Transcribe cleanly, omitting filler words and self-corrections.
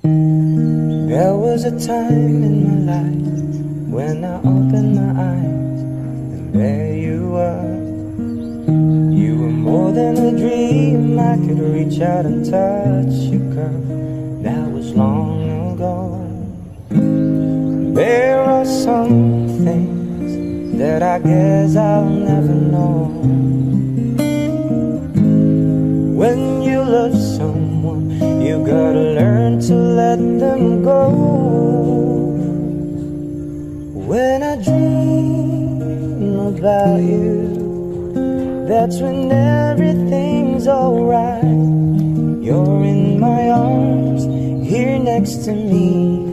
There was a time in my life when I opened my eyes, and there you were. You were more than a dream, I could reach out and touch you, girl. That was long ago. There are some things that I guess I'll never know. When you love someone, you gotta learn to let them go. When I dream about you, that's when everything's alright. You're in my arms, here next to me.